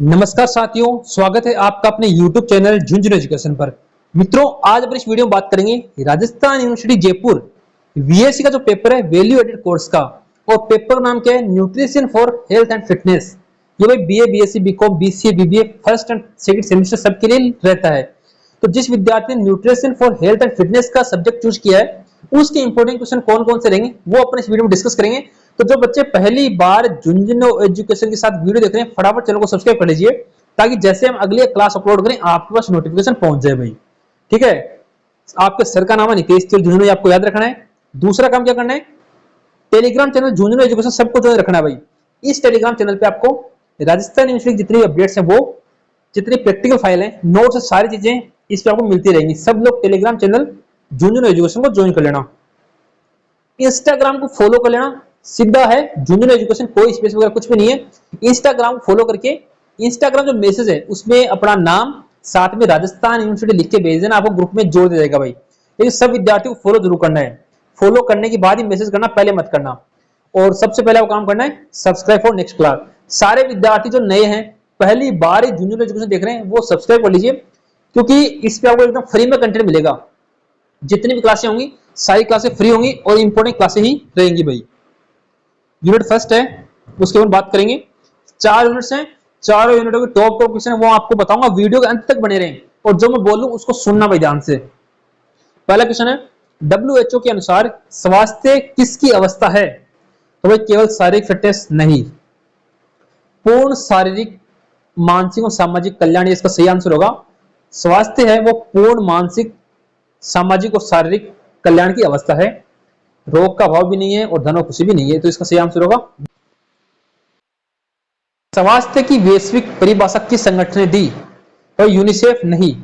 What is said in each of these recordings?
नमस्कार साथियों, स्वागत है आपका अपने YouTube चैनल झुंझुनू एजुकेशन पर। मित्रों, आज अपन इस वीडियो में बात करेंगे राजस्थान यूनिवर्सिटी जयपुर VSc का जो पेपर है वैल्यू एडेड कोर्स का, और पेपर का नाम क्या है? Nutrition for health and fitness. ये भाई BA BSc BCom BCA BBA first and second semester सबके लिए रहता है। तो जिस विद्यार्थी ने nutrition for health and fitness का सब्जेक्ट चूज किया है उसके इंपोर्टेंट क्वेश्चन कौन कौन से रहेंगे वो अपन इस वीडियो में डिस्कस करेंगे। तो जो बच्चे पहली बार झुंझुनू एजुकेशन के साथ वीडियो देख रहे हैं, फटाफट चैनल को सब्सक्राइब कर लीजिए ताकि जैसे हम अगली क्लास अपलोड करें आपके पास नोटिफिकेशन पहुंच जाए भाई। ठीक है, आपके सर का नाम है नितेश तिवारी झुंझुनू, आपको याद रखना है। दूसरा काम क्या करना है, टेलीग्राम चैनल झुंझुनू एजुकेशन सबको ज्वाइन रखना है भाई। इस टेलीग्राम चैनल पे आपको राजस्थान यूनिवर्सिटी की जितनी अपडेट्स हैं, वो जितनी प्रैक्टिकल फाइल है, नोट्स, सारी चीजें इस पे आपको मिलती रहेंगी। सब लोग टेलीग्राम चैनल झुंझुनू एजुकेशन को ज्वाइन कर लेना। इंस्टाग्राम को फॉलो कर लेना, सीधा है झुंझुनू एजुकेशन, कोई स्पेस वगैरह कुछ भी नहीं है। इंस्टाग्राम को फॉलो करके इंस्टाग्राम जो मैसेज है उसमें अपना नाम साथ में राजस्थान यूनिवर्सिटी लिख के भेज देना, आपको ग्रुप में जोड़ दिया जाएगा भाई। लेकिन सब विद्यार्थियों को फॉलो जरूर करना है, फॉलो करने के बाद ही मैसेज करना, पहले मत करना। और सबसे पहले वो काम करना है सब्सक्राइब फॉर नेक्स्ट क्लास। सारे विद्यार्थी जो नए हैं, पहली बार ही झुंझुनू एजुकेशन देख रहे हैं, वो सब्सक्राइब कर लीजिए, क्योंकि इस पे आपको एकदम फ्री में कंटेंट मिलेगा। जितनी भी क्लासें होंगी सारी क्लासें फ्री होंगी और इंपॉर्टेंट क्लासें ही रहेंगी भाई। यूनिट फर्स्ट है, उसके बाद बात करेंगे। 4 यूनिट्स हैं, चारों यूनिटों के टॉप क्वेश्चन है वो आपको बताऊंगा, वीडियो के अंत तक बने रहें और जो मैं बोलूं उसको सुनना भाई ध्यान से। पहला क्वेश्चन है, WHO के अनुसार स्वास्थ्य किसकी अवस्था है? तो भाई केवल शारीरिक फिटनेस नहीं, पूर्ण शारीरिक, मानसिक और सामाजिक कल्याण, इसका सही आंसर होगा। स्वास्थ्य है वो पूर्ण मानसिक, सामाजिक और शारीरिक कल्याण की अवस्था है। रोग का अभाव भी नहीं है और धन और खुशी भी नहीं है, तो इसका सही आंसर होगा। स्वास्थ्य की वैश्विक परिभाषा किस संगठन ने दी? तो यूनिसेफ नहीं,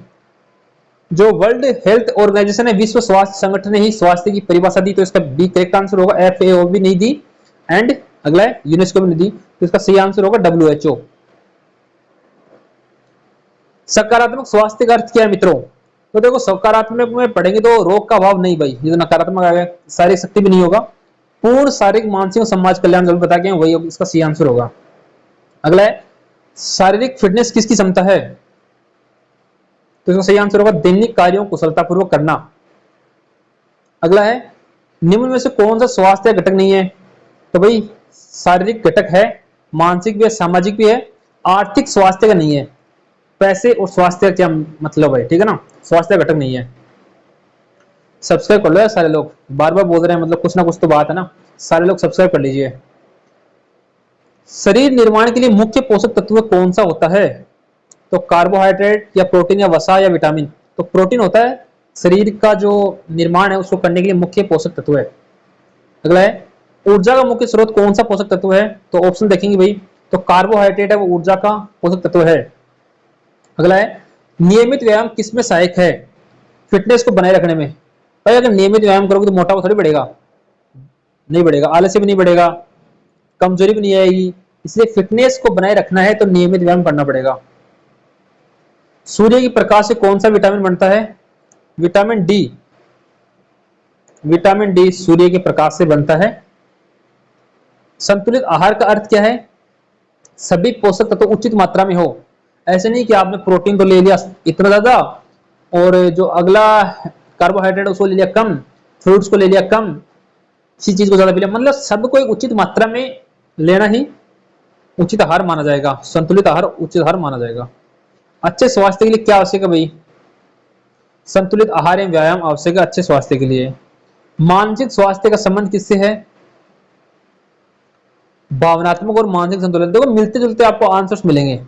जो वर्ल्ड हेल्थ ऑर्गेनाइजेशन है, विश्व स्वास्थ्य संगठन ने ही स्वास्थ्य की परिभाषा दी, तो इसका बी करेक्ट आंसर होगा। FAO भी नहीं दी एंड अगला है यूनेस्को भी नहीं दी, तो इसका सही आंसर होगा WHO। सकारात्मक स्वास्थ्य का अर्थ क्या है मित्रों? तो देखो, सकारात्मक में पढ़ेंगे तो रोग का अभाव नहीं भाई, ये तो नकारात्मक आ गया, शारीरिक शक्ति भी नहीं होगा। पूर्ण शारीरिक, मानसिक और समाज कल्याण जरूर बता के वही इसका सही आंसर होगा। अगला है, शारीरिक फिटनेस किसकी क्षमता है? तो इसका सही आंसर होगा दैनिक कार्यों को कुशलतापूर्वक करना। अगला है, निम्न में से कौन सा स्वास्थ्य घटक नहीं है? तो भाई शारीरिक घटक है, मानसिक भी है, सामाजिक भी है, आर्थिक स्वास्थ्य का नहीं है। पैसे और स्वास्थ्य का क्या मतलब है? ठीक है ना, स्वास्थ्य घटक नहीं है। सब्सक्राइब कर लो यार सारे लोग, बार बार बोल रहे हैं, मतलब कुछ ना कुछ तो बात है ना, सारे लोग सब्सक्राइब कर लीजिए। शरीर निर्माण के लिए मुख्य पोषक तत्व कौन सा होता है? तो कार्बोहाइड्रेट या प्रोटीन या वसा या विटामिन? तो प्रोटीन होता है, शरीर का जो निर्माण है उसको करने के लिए मुख्य पोषक तत्व है। अगला है, ऊर्जा का मुख्य स्रोत कौन सा पोषक तत्व है? तो ऑप्शन देखेंगे भाई, तो कार्बोहाइड्रेट है वो ऊर्जा का पोषक तत्व है। अगला है, नियमित व्यायाम किसमें सहायक है फिटनेस को बनाए रखने में? भाई अगर नियमित व्यायाम करोगे तो मोटापा थोड़ी बढ़ेगा, नहीं बढ़ेगा, आलस्य भी नहीं बढ़ेगा, कमजोरी भी नहीं आएगी। इसलिए फिटनेस को बनाए रखना है तो नियमित व्यायाम करना पड़ेगा। सूर्य की प्रकाश से कौन सा विटामिन बनता है? विटामिन डी, विटामिन डी सूर्य के प्रकाश से बनता है। संतुलित आहार का अर्थ क्या है? सभी पोषक तत्व उचित मात्रा में हो। ऐसे नहीं कि आपने प्रोटीन तो ले लिया इतना ज्यादा और जो अगला कार्बोहाइड्रेट उसको ले लिया कम, फ्रूट्स को ले लिया कम, किसी चीज को ज्यादा ले लिया, मतलब सबको एक उचित मात्रा में लेना ही उचित आहार माना जाएगा। संतुलित आहार उचित आहार माना जाएगा। अच्छे स्वास्थ्य के लिए क्या आवश्यक है भाई? संतुलित आहार एवं व्यायाम आवश्यक है अच्छे स्वास्थ्य के लिए। मानसिक स्वास्थ्य का संबंध किससे है? भावनात्मक और मानसिक संतुलन। देखो मिलते जुलते आपको आंसर्स मिलेंगे।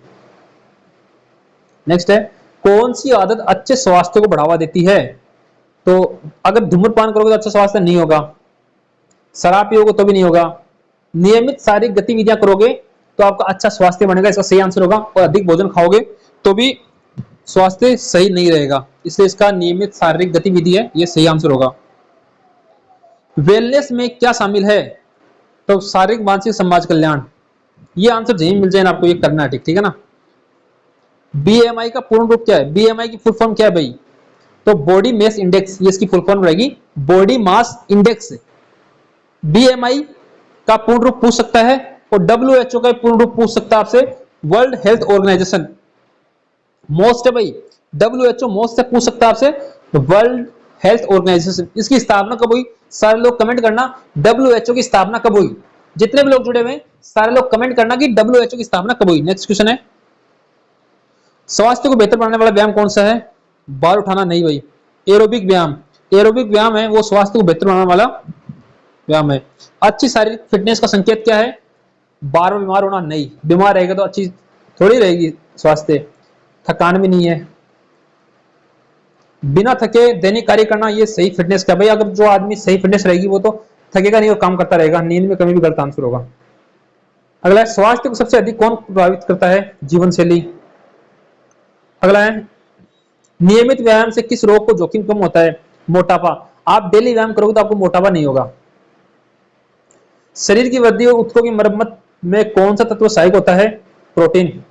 नेक्स्ट है, कौन सी आदत अच्छे स्वास्थ्य को बढ़ावा देती है? तो अगर धूम्रपान करोगे तो अच्छा स्वास्थ्य नहीं होगा, शराब पियोगे तो भी नहीं होगा, नियमित शारीरिक गतिविधियां करोगे तो आपका अच्छा स्वास्थ्य बनेगा, इसका सही आंसर होगा। और अधिक भोजन खाओगे तो भी स्वास्थ्य सही नहीं रहेगा, इसलिए इसका नियमित शारीरिक गतिविधि है, ये सही आंसर होगा। वेलनेस में क्या शामिल है? तो शारीरिक, मानसिक, समाज कल्याण। ये आंसर यही मिल जाए आपको, ये करना है, ठीक है ना। BMI का पूर्ण रूप क्या है? BMI की फुल फॉर्म क्या है भाई? तो बॉडी मास इंडेक्स, ये इसकी फुल फॉर्म रहेगी, बॉडी मास इंडेक्स। BMI का पूर्ण रूप पूछ सकता है और WHO का पूर्ण रूप पूछ सकता है आपसे, वर्ल्ड हेल्थ ऑर्गेनाइजेशन मोस्ट है भाई, WHO मोस्ट से पूछ सकता है आपसे, वर्ल्ड हेल्थ ऑर्गेनाइजेशन इसकी स्थापना कब हुई? सारे लोग कमेंट करना WHO की स्थापना कब हुई। जितने भी लोग जुड़े हुए हैं सारे लोग कमेंट करना कि WHO की स्थापना कब हुई। नेक्स्ट क्वेश्चन है, स्वास्थ्य को बेहतर बनाने वाला व्यायाम कौन सा है? बार उठाना नहीं भाई, एरोबिक व्यायाम। एरोबिक व्यायाम है वो स्वास्थ्य को बेहतर बनाने वाला व्यायाम है। अच्छी शारीरिक फिटनेस का संकेत क्या है? बार बार बीमार होना नहीं, बीमार रहेगा तो अच्छी थोड़ी रहेगी स्वास्थ्य, थकान भी नहीं है, बिना थके दैनिक कार्य करना, ये सही फिटनेस का भाई। अगर जो आदमी सही फिटनेस रहेगी वो तो थकेगा नहीं और काम करता रहेगा। नींद में कमी भी गलत आंसर होगा। अगला है, स्वास्थ्य को सबसे अधिक कौन प्रभावित करता है? जीवन शैली। अगला है, नियमित व्यायाम से किस रोग को जोखिम कम होता है? मोटापा। आप डेली व्यायाम करोगे तो आपको मोटापा नहीं होगा। शरीर की वृद्धि और ऊतकों की मरम्मत में कौन सा तत्व सहायक होता है? प्रोटीन।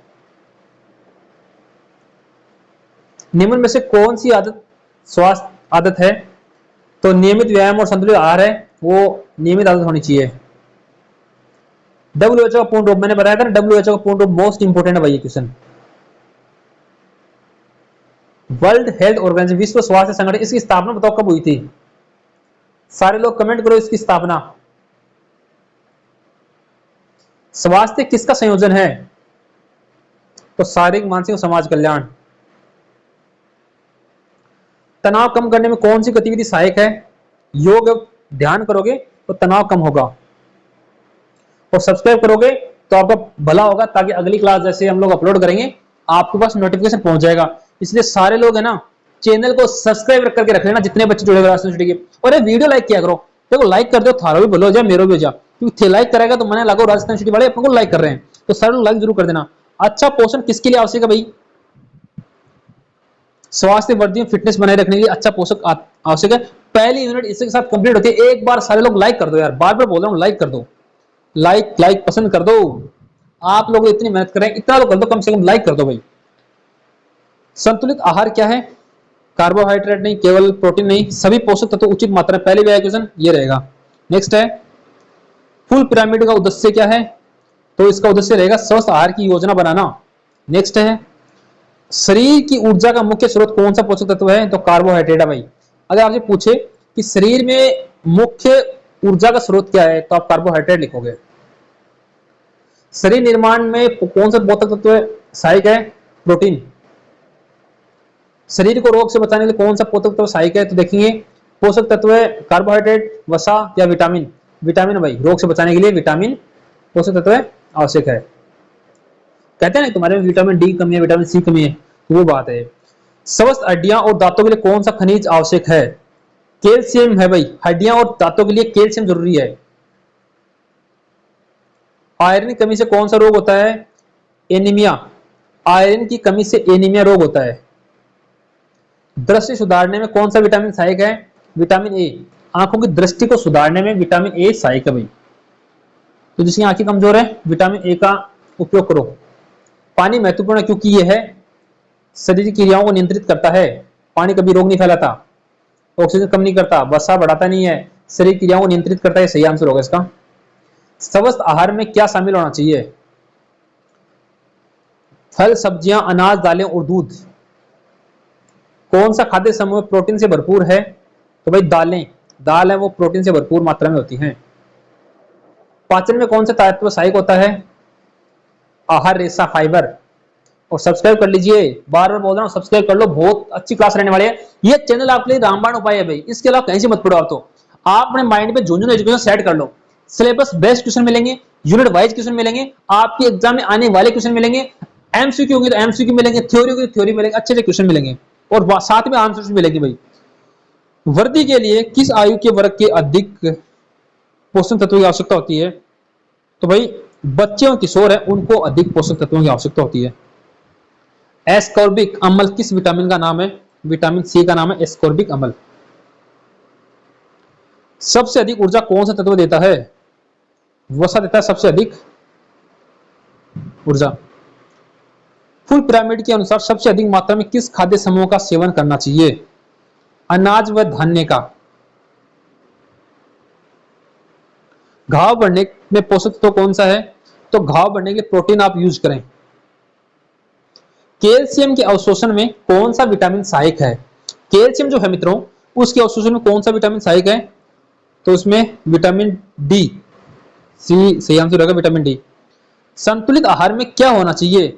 निम्न में से कौन सी आदत स्वास्थ्य आदत है? तो नियमित व्यायाम और संतुलित आहार है, वो नियमित आदत होनी चाहिए। WHO का पूर्ण रूप मैंने बताया था ना, WHO का पूर्ण रूप मोस्ट इंपोर्टेंट है भाई ये क्वेश्चन। वर्ल्ड हेल्थ ऑर्गेनाइजेशन विश्व स्वास्थ्य संगठन, इसकी स्थापना बताओ कब हुई थी? सारे लोग कमेंट करो इसकी स्थापना। स्वास्थ्य किसका संयोजन है? तो शारीरिक मानसिक और समाज कल्याण। तनाव कम करने में कौन सी गतिविधि सहायक है? योग। ध्यान करोगे तो तनाव कम होगा, और सब्सक्राइब करोगे तो आपका भला होगा, ताकि अगली क्लास जैसे हम लोग अपलोड करेंगे आपके पास नोटिफिकेशन पहुंच जाएगा। इसलिए सारे लोग है ना चैनल को सब्सक्राइब करके रख लेना, जितने बच्चे जुड़े हुए राजस्थान यूनिवर्सिटी के। और ये वीडियो लाइक किया करो, देखो लाइक कर दो, थारो भी बोलो हो जाए, मेरो भी हो जाए, क्योंकि लाइक करेगा तो मैंने लागू राजस्थान यूनिवर्सिटी वाले अपने को लाइक कर रहे हैं, तो सारे लोग लाइक जरूर कर देना। अच्छा पोषण किसके लिए आवश्यक है भाई? स्वास्थ्य वर्धि फिटनेस बनाए रखने के लिए अच्छा पोषक आवश्यक है। पहली यूनिट इसके साथ कंप्लीट होती है। एक बार सारे लोग लाइक कर दो यार, बार बार बोल रहा हूँ लाइक कर दो, लाइक लाइक पसंद कर दो। आप लोग इतनी मेहनत कर रहे हैं, इतना तो कर दो, कम से कम लाइक कर दो भाई। संतुलित आहार क्या है? कार्बोहाइड्रेट नहीं, केवल प्रोटीन नहीं, सभी पोषक तत्व उचित मात्रा में। पहले क्वेश्चन ये रहेगा। नेक्स्ट है, फुल पिरामिड का उद्देश्य क्या है? तो इसका उद्देश्य रहेगा स्वस्थ आहार की योजना बनाना। नेक्स्ट है, शरीर की ऊर्जा का मुख्य स्रोत कौन सा पोषक तत्व है? तो कार्बोहाइड्रेट है भाई। अगर आपसे पूछे कि शरीर में मुख्य ऊर्जा का स्रोत क्या है, तो आप कार्बोहाइड्रेट लिखोगे। शरीर निर्माण में कौन सा पोषक तत्व सहायक है? प्रोटीन। शरीर को रोग से बचाने के लिए कौन सा पोषक तत्व सहायक है? तो देखेंगे पोषक तत्व है कार्बोहाइड्रेट, वसा या विटामिन। विटामिन भाई, रोग से बचाने के लिए विटामिन पोषक तत्व आवश्यक है। कहते हैं ना तुम्हारे में विटामिन डी कमी है, विटामिन सी कमी है, तो वो बात है। स्वस्थ हड्डियां और दांतों के लिए कौन सा खनिज आवश्यक है? कैल्शियम है भाई। हड्डियां और दांतों के लिए कैल्शियम जरूरी है। आयरन की कमी से कौन सा रोग होता है? एनीमिया। आयरन की कमी से एनीमिया रोग होता है। दृष्टि सुधारने में कौन सा विटामिन सहायक है? Vitamin A. आंखों की दृष्टि को सुधारने में विटामिन ए सहायक है भाई। तो जिसकी आंखें कमजोर है, विटामिन ए का उपयोग करो। पानी महत्वपूर्ण है क्योंकि यह है शरीर की क्रियाओं को नियंत्रित करता है। पानी कभी रोग नहीं फैलाता, ऑक्सीजन कम नहीं करता, वसा बढ़ाता नहीं है, शरीर की क्रियाओं को नियंत्रित करता है। सही आंसर होगा इसका। स्वस्थ आहार में क्या शामिल होना चाहिए? फल, सब्जियां, अनाज, दालें और दूध। कौन सा खाद्य समूह प्रोटीन से भरपूर है? तो भाई दालें। दाल है वो प्रोटीन से भरपूर मात्रा में होती हैं। पाचन में कौन सा तत्व सहायक होता है? आहार रेशा, फाइबर। और सब्सक्राइब कर लीजिए, बार बार बोल रहा हूँ सब्सक्राइब कर लो, बहुत अच्छी क्लास रहने वाली है। ये चैनल आपके लिए रामबाण उपाय है भाई, इसके अलावा कहीं से मत पढ़ो। आप अपने माइंड पे झुंझुनू एजुकेशन सेट कर लो। सिलेबस बेस्ट क्वेश्चन मिलेंगे, यूनिट वाइज क्वेश्चन मिलेंगे, आपके एग्जाम में आने वाले क्वेश्चन मिलेंगे। एमसीक्यू होंगे तो एमसीक्यू मिलेंगे, थ्योरी होगी तो थ्योरी मिलेंगे, अच्छे अच्छे क्वेश्चन मिलेंगे और साथ में आंसर मिलेगी भाई। वर्दी के लिए किस आयु के वर्ग के अधिक पोषक तत्वों की आवश्यकता होती है? तो भाई बच्चे और किशोर है उनको अधिक पोषक तत्वों की आवश्यकता होती है। एस्कॉर्बिक अम्ल किस विटामिन का नाम है? विटामिन सी का नाम है एस्कॉर्बिक अम्ल। सबसे अधिक ऊर्जा कौन सा तत्व देता है? वसा देता है सबसे अधिक ऊर्जा। फुल पिरामिड के अनुसार सबसे अधिक मात्रा में किस खाद्य समूह का सेवन करना चाहिए? अनाज व धान्य का। घाव बढ़ने में पोषक तत्व कौन सा है? तो घाव बढ़ने के लिए प्रोटीन आप यूज करें। कैल्शियम के अवशोषण में कौन सा विटामिन सहायक है? कैल्शियम जो है मित्रों, उसके अवशोषण में कौन सा विटामिन सहायक है? तो उसमें विटामिन डी, सी सही आंसर रहेगा विटामिन डी। संतुलित आहार में क्या होना चाहिए?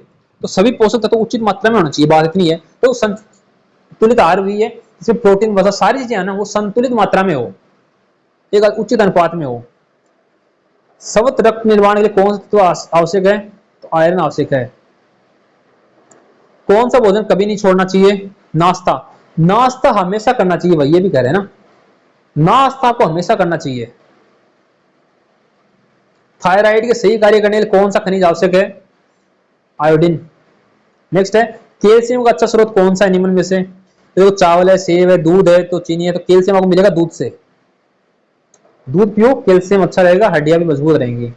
तो सभी पोषक तत्व उचित मात्रा में होना चाहिए, बात इतनी है। तो संतुलित आहार भी है, इसमें प्रोटीन वसा सारी चीजें है ना, वो संतुलित मात्रा में हो, एक उचित अनुपात में हो। स्वस्थ रक्त निर्माण के लिए कौन सा तत्व आवश्यक है? तो आयरन आवश्यक है। कौन सा भोजन कभी नहीं छोड़ना चाहिए? नाश्ता। नाश्ता हमेशा करना चाहिए भाई, ये भी कह रहे हैं ना, नाश्ता को हमेशा करना चाहिए। थायराइड के सही कार्य करने के लिए कौन सा खनिज आवश्यक है? आयोडीन। नेक्स्ट है, कैल्शियम का अच्छा स्रोत कौन सा है निम्न में से? तो चावल है, सेब है, दूध है, तो चीनी है। तो कैल्शियम आपको मिलेगा दूध से, दूध पियो, कैल्शियम अच्छा रहेगा, हड्डियां भी मजबूत रहेंगी।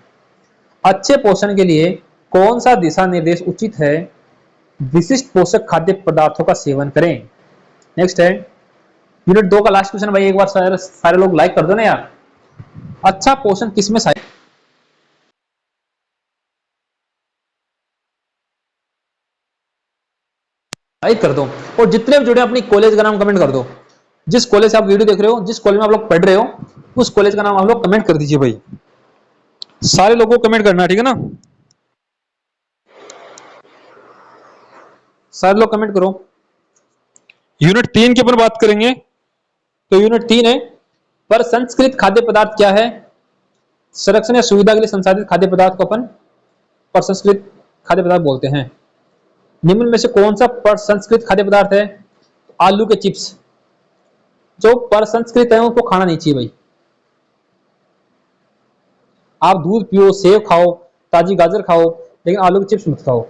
अच्छे पोषण के लिए कौन सा दिशा निर्देश उचित है? विशिष्ट पोषक खाद्य पदार्थों का सेवन करें। नेक्स्ट है, यूनिट 2 का लास्ट क्वेश्चन भाई, एक बार सारे लोग लाइक कर दो ना यार। अच्छा पोषण किसमें सहायक कर दो, और जितने भी जुड़े अपनी कॉलेज का नाम कमेंट कर दो। जिस कॉलेज से आप वीडियो देख रहे हो, जिस कॉलेज में आप लोग पढ़ रहे हो, उस कॉलेज का नाम आप लोग कमेंट कर दीजिए भाई, सारे लोगों को कमेंट करना, ठीक है ना, सारे लोग कमेंट करो। यूनिट 3 की अपन बात करेंगे। तो यूनिट 3 है, पर संस्कृत खाद्य पदार्थ क्या है? संरक्षण या सुविधा के लिए संसाधित खाद्य पदार्थ को अपन प्रसंस्कृत खाद्य पदार्थ बोलते हैं। निम्न में से कौन सा प्रसंस्कृत खाद्य पदार्थ है? आलू के चिप्स। जो प्रसंस्कृत है उसको खाना नहीं चाहिए भाई। आप दूध पियो, सेब खाओ, ताजी गाजर खाओ, लेकिन आलू के चिप्स मत खाओ।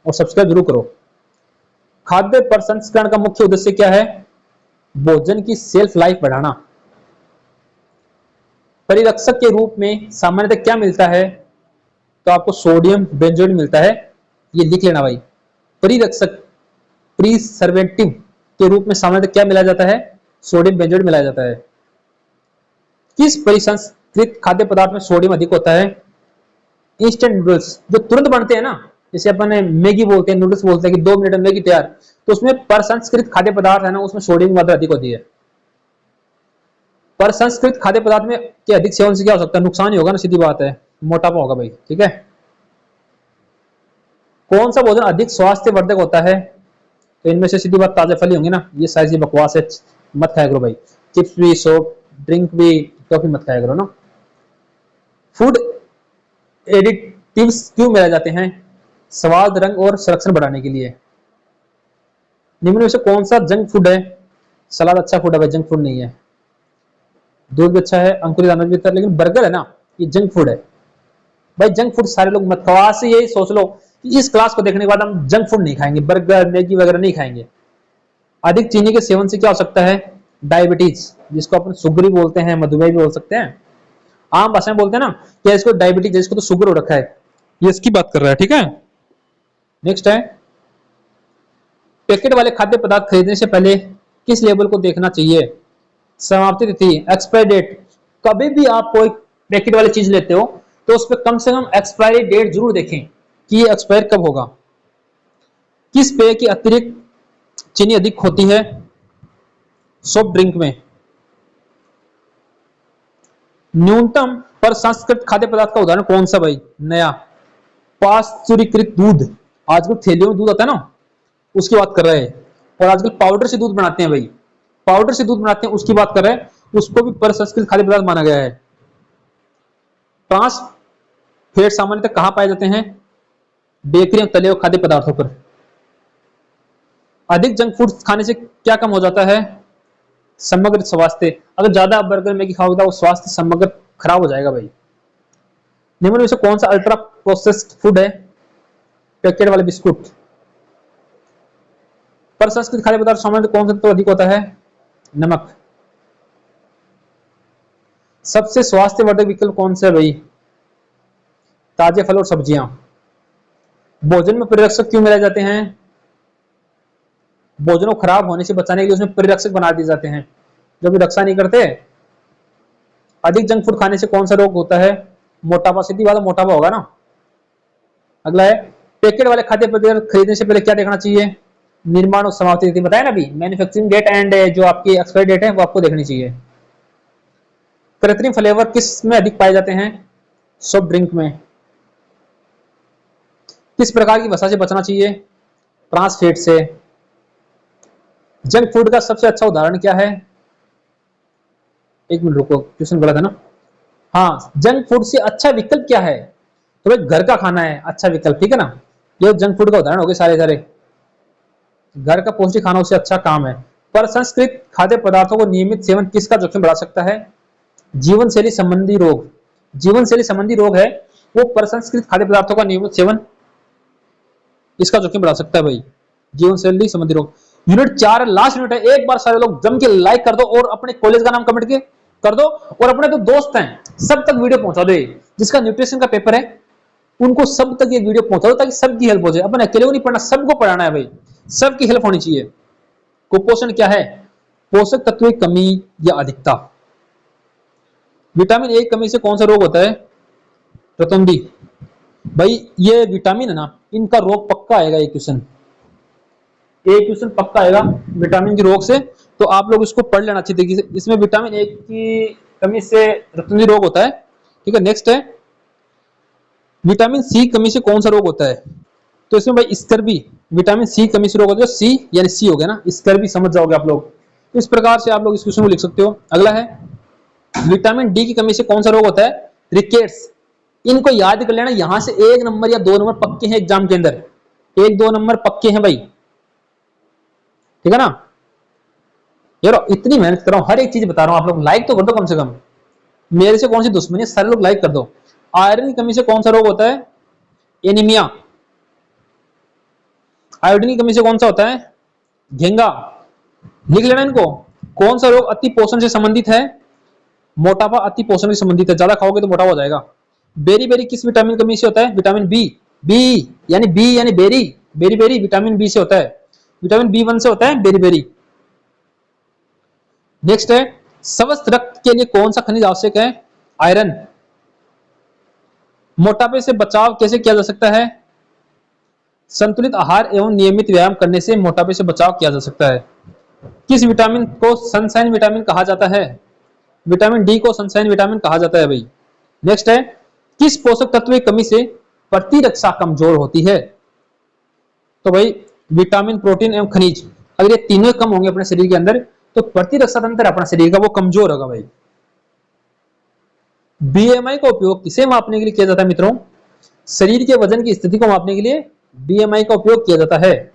और सब्सक्राइब जरूर करो। खाद्य प्रसंस्करण का मुख्य उद्देश्य क्या है? भोजन की सेल्फ लाइफ बढ़ाना। परिरक्षक के रूप में सामान्यतः क्या मिलता है? तो आपको सोडियम बेंजोएट मिलता है, ये लिख लेना भाई। परिरक्षक, प्रिसर्वेटिव के रूप में सामान्यतः क्या मिलाया जाता है? सोडियम बेंजोएट मिलाया जाता है। किस परिसंस्कृत खाद्य पदार्थ में सोडियम अधिक होता है? इंस्टेंट नूडल्स जो तुरंत बनते हैं ना, जैसे अपन मैगी बोलते हैं, नूडल्स बोलते हैं कि 2 मिनट में मैगी तैयार, तो उसमें प्रसंस्कृत खाद्य पदार्थ है ना, उसमें सोडियम की मात्रा अधिक होती है। प्रसंस्कृत खाद्य पदार्थ में के अधिक सेवन से क्या हो सकता है? नुकसान ही होगा ना, सीधी बात है, मोटापा होगा भाई, ठीक है। कौन सा भोजन अधिक स्वास्थ्यवर्धक होता है? तो इनमें से सीधी बात ताजे फल ही होंगे ना, ये सारी बकवास है, मत खाया करो भाई। चिप्स भी, सॉफ्ट ड्रिंक भी, कॉफी मत खाया करो ना। फूड एडिटिव्स क्यों मिलाए जाते हैं? स्वाद, रंग और संरक्षण बढ़ाने के लिए। निम्न में से कौन सा जंक फूड है? सलाद अच्छा फूड है भाई, जंक फूड नहीं है। दूध भी अच्छा है, अंकुरित अनाज भी अच्छा है, लेकिन बर्गर है ना, ये जंक फूड है भाई। जंक फूड सारे लोग मत खाओ। आज से यही सोच लो कि इस क्लास को देखने के बाद हम जंक फूड नहीं खाएंगे, बर्गर मैगी वगैरह नहीं खाएंगे। अधिक चीनी के सेवन से क्या हो सकता है? डायबिटीज, जिसको अपन शुगर भी बोलते हैं, मधुमेह भी बोल सकते हैं, आम भाषा में बोलते हैं ना कि इसको डायबिटीज, इसको तो शुगर हो रखा है, ये इसकी बात कर रहा है, ठीक है। नेक्स्ट है, पैकेट वाले खाद्य पदार्थ खरीदने से पहले किस लेबल को देखना चाहिए? समाप्ति तिथि, एक्सपायरी डेट। कभी भी आप कोई पैकेट वाली चीज लेते हो तो उस पर कम से कम एक्सपायरी डेट जरूर देखें कि ये एक्सपायर कब होगा। किस पेय की अतिरिक्त चीनी अधिक होती है? सॉफ्ट ड्रिंक में। न्यूनतम प्रसंस्कृत खाद्य पदार्थ का उदाहरण कौन सा भाई? नया पाश्चुरीकृत दूध, आजकल थैलियों में दूध आता है ना, उसकी बात कर रहे हैं। और आजकल पाउडर से दूध बनाते हैं भाई, पाउडर से दूध बनाते हैं, उसकी बात कर रहे हैं, उसको भी प्रसंस्कृत खाद्य पदार्थ माना गया है। ट्रांस फैट सामान्यतः कहां पाए जाते हैं? बेकरी और तले हुए खाद्य पदार्थों पर। अधिक जंक फूड खाने से क्या कम हो जाता है? समग्र स्वास्थ्य। अगर ज्यादा आप बर्गर मैगी खाओगे तो स्वास्थ्य समग्र खराब हो जाएगा भाई। निम्न में से कौन सा अल्ट्रा प्रोसेस्ड फूड है? पैकेट वाले बिस्कुट। प्रसंस्कृत खाद्य पदार्थ सामान्यतः कौन सा तो अधिक होता है? नमक। सबसे स्वास्थ्यवर्धक विकल्प कौन सा है भाई? ताजे फल और सब्जियां। भोजन में परिरक्षक क्यों मिलाए जाते हैं? भोजन को खराब होने से बचाने के लिए उसमें परिरक्षक बना दिए जाते हैं जो भी रक्षा नहीं करते। अधिक जंक फूड खाने से कौन सा रोग होता है? मोटापा, सीधी बात है, मोटापा होगा ना। अगला है, पैकेट वाले खाद्य पदार्थ खरीदने से पहले क्या देखना चाहिए? निर्माण और समाप्ति तिथि बताया ना अभी, मैन्युफैक्चरिंग डेट एंड जो आपकी एक्सपायरी डेट है वो आपको देखनी चाहिए। कृत्रिम फ्लेवर किस में अधिक पाए जाते हैं? सॉफ्ट ड्रिंक में। किस प्रकार की वसा से बचना चाहिए? ट्रांस फैट से। जंक फूड का सबसे अच्छा उदाहरण क्या है? एक मिनट रुको, क्वेश्चन गलत है ना। हाँ, जंक फूड से अच्छा विकल्प क्या है? तो भाई घर का खाना है अच्छा विकल्प, ठीक है ना। ये जंक फूड का उदाहरण हो गए सारे सारे। घर का पौष्टिक खाना उससे अच्छा काम है। पर संस्कृत खाद्य पदार्थों को नियमित सेवन किसका जोखिम बढ़ा सकता है? जीवन शैली संबंधी रोग। जीवन शैली संबंधी रोग है वो प्रसंस्कृत खाद्य पदार्थों का नियमित सेवन इसका जोखिम बढ़ा सकता है भाई, जीवन शैली संबंधी रोग। यूनिट 4 लास्ट यूनिट है, एक बार सारे लोग जम के लाइक कर दो और अपने कॉलेज का नाम कमेंट के कर दो और अपने जो दोस्त हैं सब तक वीडियो पहुंचा दो। जिसका न्यूट्रिशन का पेपर है उनको सब तक ये वीडियो पहुंचा दो ताकि सबकी हेल्प हो जाए। अपन अकेले को नहीं पढ़ना, सबको पढ़ाना है भाई, सबकी हेल्प होनी चाहिए। कुपोषण क्या है? पोषक तत्वों की कमी या अधिकता। विटामिन ए की कमी से कौन सा रोग होता है? प्रतंदी। भाई ये विटामिन है ना, इनका रोग पक्का आएगा। एक क्वेश्चन पक्का आएगा विटामिन के रोग से, तो आप लोग इसको पढ़ लेना चाहिए। इसमें विटामिन ए की कमी से रतुंधी रोग होता है, ठीक है। नेक्स्ट है विटामिन सी कमी से कौन सा रोग होता है? तो इसमें भाई स्कर्वी, विटामिन सी कमी से रोग होता है। सी यानी सी हो गया ना, स्कर्वी समझ जाओगे आप लोग। तो इस प्रकार से आप लोग इस क्वेश्चन को लिख सकते हो। अगला है विटामिन डी की कमी से कौन सा रोग होता है? रिकेट्स। इनको याद कर लेना, यहां से 1 नंबर या 2 नंबर पक्के हैं एग्जाम के अंदर, 1-2 नंबर पक्के हैं भाई, ठीक है ना। यार इतनी मेहनत कर रहा हूं, हर एक चीज बता रहा हूं, आप लोग लाइक तो कर दो कम से कम। मेरे से कौन सी दुश्मनी है, सारे लोग लाइक कर दो। आयरन की कमी से कौन सा रोग होता है? एनीमिया। आयोडीन की कमी से कौन सा होता है? घेंगा। लिख लेना इनको। कौन सा रोग अति पोषण से संबंधित है? मोटापा अति पोषण से संबंधित है, ज्यादा खाओगे तो मोटापा हो जाएगा। बेरी बेरी किस विटामिन कमी से होता है? Vitamin B. बी यानी beri, beriberi vitamin B से होता है। विटामिन बी1 से होता है बेरी बेरी। नेक्स्ट है स्वस्थ रक्त के लिए कौन सा खनिज आवश्यक है? आयरन। मोटापे से बचाव कैसे किया जा सकता है? संतुलित आहार एवं नियमित व्यायाम करने से मोटापे से बचाव किया जा सकता है। किस विटामिन को सनशाइन विटामिन कहा जाता है? विटामिन डी को सनशाइन विटामिन कहा जाता है भाई। नेक्स्ट है किस पोषक तत्व की कमी से प्रतिरक्षा कमजोर होती है? तो भाई विटामिन, प्रोटीन एवं खनिज, अगर ये तीनों कम होंगे अपने शरीर के अंदर तो प्रतिरक्षा तंत्र अपना शरीर का वो कमजोर होगा भाई। बीएमआई का उपयोग किसे मापने के लिए किया जाता है मित्रों? शरीर के वजन की स्थिति को मापने के लिए बीएमआई का उपयोग किया जाता है।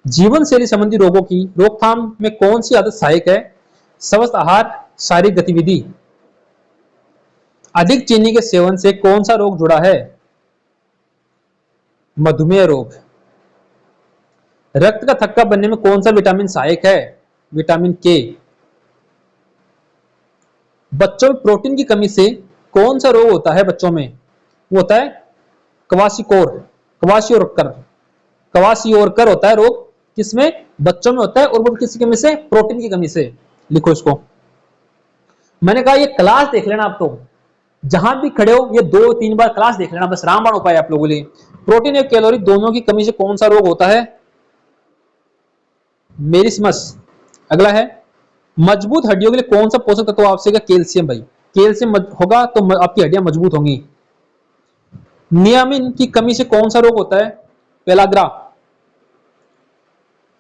जीवन शैली संबंधी रोगों की रोकथाम में कौन सी आदत सहायक है? स्वस्थ आहार, शारीरिक गतिविधि। अधिक चीनी के सेवन से कौन सा रोग जुड़ा है? मधुमेह रोग। रक्त का थक्का बनने में कौन सा विटामिन सहायक है? विटामिन के। बच्चों में प्रोटीन की कमी से कौन सा रोग होता है? बच्चों में वो होता है क्वाशियोरकर होता है रोग, किसमें? बच्चों में होता है, और वो किसी कमी से? प्रोटीन की कमी से। लिखो इसको। मैंने कहा ये क्लास देख लेना आप, तो जहां भी खड़े हो ये 2-3 बार क्लास देख लेना, बस रामबाण उपाय आप लोगों के लिए। प्रोटीन और कैलोरी दोनों की कमी से कौन सा रोग होता है? मेरिस्मस। अगला है मजबूत हड्डियों के लिए कौन सा पोषक तत्व आवश्यक है? कैल्शियम भाई। कैल्शियम होगा तो आपकी हड्डियां मजबूत होंगी। नियामिन की कमी से कौन सा रोग होता है? पेलाग्रा।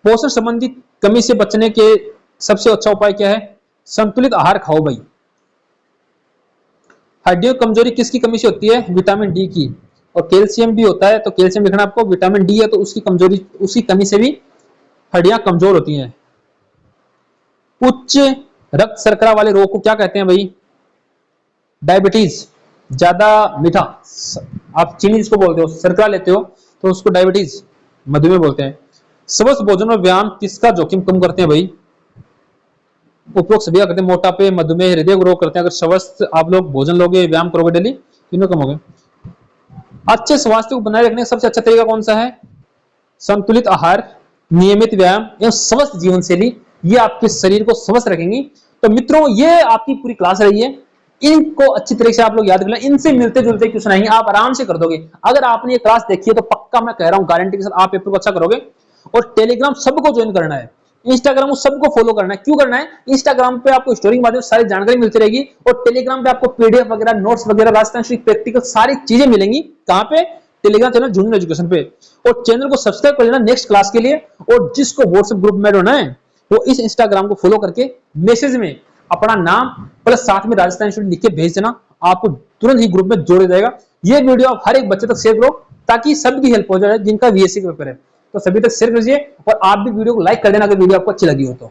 पोषण संबंधी कमी से बचने के सबसे अच्छा उपाय क्या है? संतुलित आहार खाओ भाई। हड्डियों की कमजोरी किसकी कमी से होती है? विटामिन डी की। और कैल्शियम भी होता है, तो कैल्शियम लिखना आपको। विटामिन डी है तो उसकी कमजोरी, उसकी कमी से भी हड्डियां कमजोर होती हैं। उच्च रक्त शर्करा वाले रोग को क्या कहते हैं भाई? डायबिटीज। ज्यादा मीठा, आप चीनी जिसको बोलते हो, शर्करा लेते हो तो उसको डायबिटीज, मधुमेह बोलते हैं। स्वस्थ भोजन और व्यायाम किसका जोखिम कम करते हैं भाई? उपरोक्त सभी करते हैं। मोटापे, मधुमेह, हृदय रोग करते हैं। अगर स्वस्थ आप लोग भोजन लोगे, व्यायाम करोगे डेली, तीनों कम हो गए। अच्छे स्वास्थ्य को बनाए रखने का सबसे अच्छा तरीका कौन सा है? संतुलित आहार, नियमित व्यायाम एवं स्वस्थ जीवन शैली, ये आपके शरीर को स्वस्थ रखेंगी। तो मित्रों ये आपकी पूरी क्लास रही है। इनको अच्छी तरीके से आप लोग याद कर लें, इनसे मिलते जुलते क्वेश्चन आएंगे, आप आराम से कर दोगे। अगर आपने ये क्लास देखी है तो पक्का मैं कह रहा हूं गारंटी के साथ आप पेपर को अच्छा करोगे। और टेलीग्राम सबको ज्वाइन करना है, इंस्टाग्राम को सबको फॉलो करना है। क्यों करना है? इंस्टाग्राम पे आपको स्टोरी के माध्यम से सारी जानकारी मिलती रहेगी और टेलीग्राम पे आपको पीडीएफ वगैरह, नोट्स वगैरह, राजस्थान प्रैक्टिकल सारी चीजें मिलेंगी। कहां पे? टेलीग्राम चैनल झुंझुनू एजुकेशन पे। और चैनल को सब्सक्राइब कर लेना नेक्स्ट क्लास के लिए। और जिसको व्हाट्सएप ग्रुप में होना है वो इस इंस्टाग्राम को फॉलो करके मैसेज में अपना नाम प्लस साथ में राजस्थान इंस्टीट्यूट लिख के भेज देना, आपको तुरंत ही ग्रुप में जोड़ जाएगा। ये वीडियो आप हर एक बच्चे तक शेयर करो ताकि सबकी हेल्प हो जाए जिनका वीएससी का पेपर है। तो सभी तक शेयर कीजिए और आप भी वीडियो को लाइक कर देना अगर वीडियो आपको अच्छी लगी हो तो।